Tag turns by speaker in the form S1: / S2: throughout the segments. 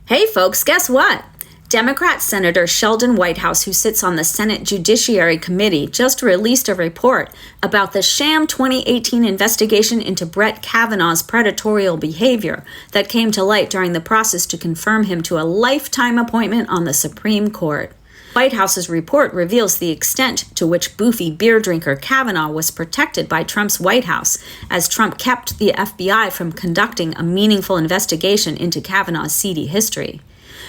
S1: Hey folks, guess what? Democrat Senator Sheldon Whitehouse, who sits on the Senate Judiciary Committee, just released a report about the sham 2018 investigation into Brett Kavanaugh's predatory behavior that came to light during the process to confirm him to a lifetime appointment on the Supreme Court. Whitehouse's report reveals the extent to which boofy beer drinker Kavanaugh was protected by Trump's White House, as Trump kept the FBI from conducting a meaningful investigation into Kavanaugh's seedy history.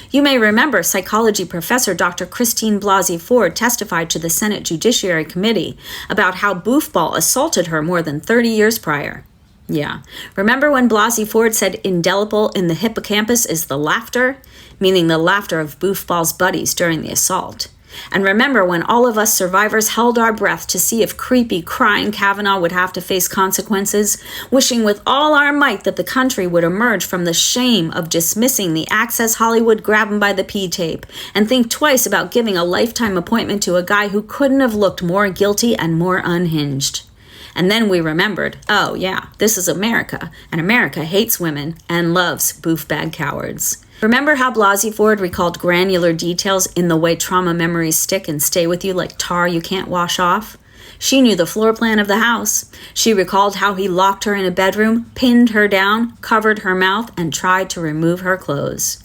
S1: You may remember psychology professor Dr. Christine Blasey-Ford testified to the Senate Judiciary Committee about how Boofball assaulted her more than 30 years prior. Yeah. Remember when Blasey-Ford said indelible in the hippocampus is the laughter? Meaning the laughter of Boofball's buddies during the assault. And remember when all of us survivors held our breath to see if creepy, crying Kavanaugh would have to face consequences, wishing with all our might that the country would emerge from the shame of dismissing the Access Hollywood grab him by the P-tape and think twice about giving a lifetime appointment to a guy who couldn't have looked more guilty and more unhinged. And then we remembered, oh yeah, this is America, and America hates women and loves boof-bag cowards. Remember how Blasey-Ford recalled granular details in the way trauma memories stick and stay with you like tar you can't wash off? She knew the floor plan of the house. She recalled how he locked her in a bedroom, pinned her down, covered her mouth, and tried to remove her clothes.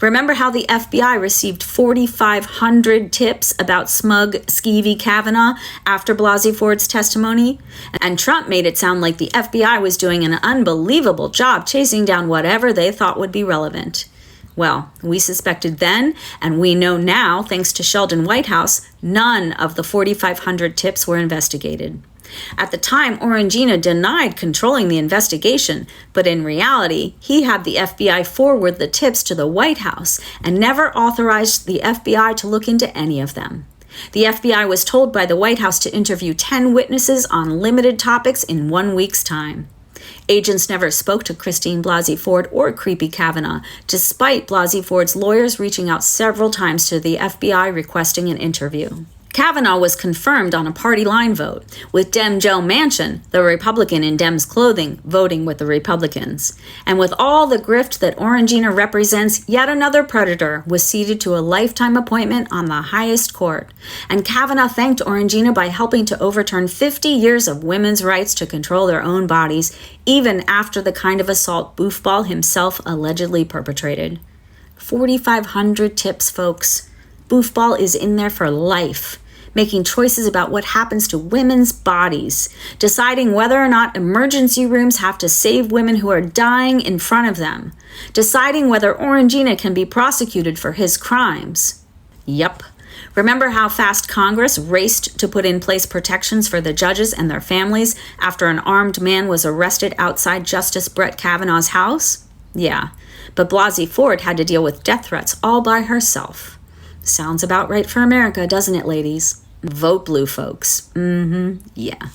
S1: Remember how the FBI received 4,500 tips about smug, skeevy Kavanaugh after Blasey-Ford's testimony? And Trump made it sound like the FBI was doing an unbelievable job chasing down whatever they thought would be relevant. Well, we suspected then, and we know now, thanks to Sheldon Whitehouse, none of the 4,500 tips were investigated. At the time, Orangina denied controlling the investigation, but in reality, he had the FBI forward the tips to the White House and never authorized the FBI to look into any of them. The FBI was told by the White House to interview 10 witnesses on limited topics in 1 week's time. Agents never spoke to Christine Blasey-Ford or Creepy Kavanaugh, despite Blasey-Ford's lawyers reaching out several times to the FBI requesting an interview. Kavanaugh was confirmed on a party line vote, with Dem Joe Manchin, the Republican in Dem's clothing, voting with the Republicans. And with all the grift that Orangina represents, yet another predator was seated to a lifetime appointment on the highest court. And Kavanaugh thanked Orangina by helping to overturn 50 years of women's rights to control their own bodies, even after the kind of assault Boofball himself allegedly perpetrated. 4,500 tips, folks. Boofball is in there for life, making choices about what happens to women's bodies, deciding whether or not emergency rooms have to save women who are dying in front of them, deciding whether Orangina can be prosecuted for his crimes. Yup. Remember how fast Congress raced to put in place protections for the judges and their families after an armed man was arrested outside Justice Brett Kavanaugh's house? Yeah, but Blasey-Ford had to deal with death threats all by herself. Sounds about right for America, doesn't it, ladies? Vote blue, folks. Yeah.